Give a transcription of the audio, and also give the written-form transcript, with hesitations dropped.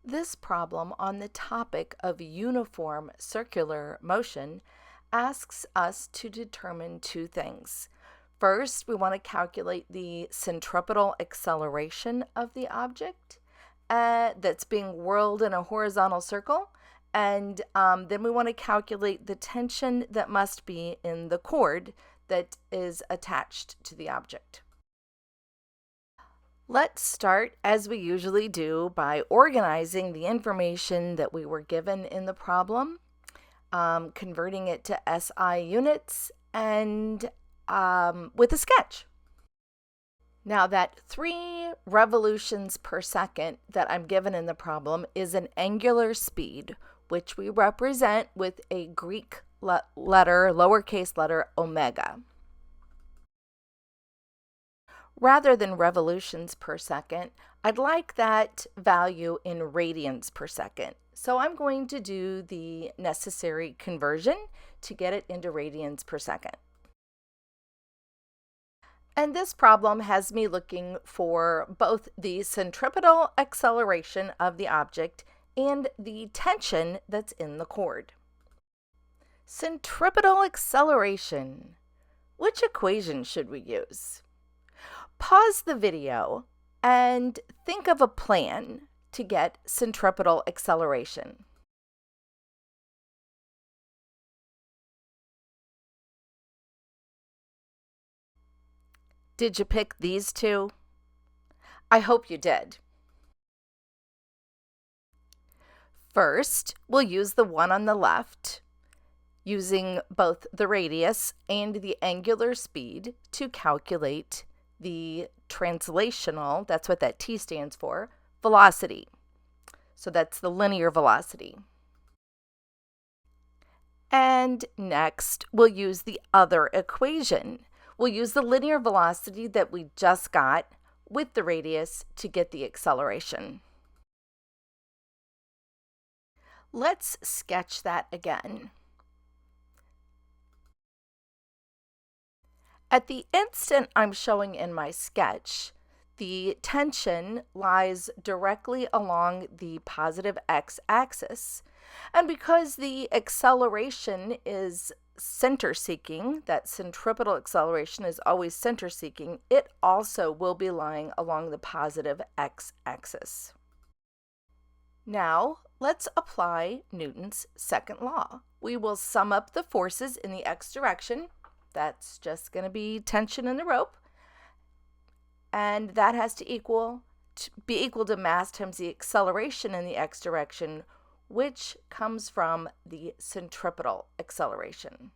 This problem on the topic of uniform circular motion asks us to determine two things. First, we want to calculate the centripetal acceleration of the object that's being whirled in a horizontal circle, and then we want to calculate the tension that must be in the cord that is attached to the object. Let's start, as we usually do, by organizing the information that we were given in the problem, converting it to SI units, and with a sketch. Now, that 3 revolutions per second that I'm given in the problem is an angular speed, which we represent with a Greek letter, lowercase letter, omega. Rather than revolutions per second, I'd like that value in radians per second. So I'm going to do the necessary conversion to get it into radians per second. And this problem has me looking for both the centripetal acceleration of the object and the tension that's in the cord. Centripetal acceleration. Which equation should we use? Pause the video and think of a plan to get centripetal acceleration. Did you pick these two? I hope you did. First, we'll use the one on the left, using both the radius and the angular speed to calculate the translational, that's what that T stands for, velocity. So that's the linear velocity. And next, we'll use the other equation. We'll use the linear velocity that we just got with the radius to get the acceleration. Let's sketch that again. At the instant I'm showing in my sketch, the tension lies directly along the positive x-axis. And because the acceleration is center-seeking, that centripetal acceleration is always center-seeking, it also will be lying along the positive x-axis. Now, let's apply Newton's second law. We will sum up the forces in the x direction. That's just going to be tension in the rope. And that has to be equal to mass times the acceleration in the x direction, which comes from the centripetal acceleration.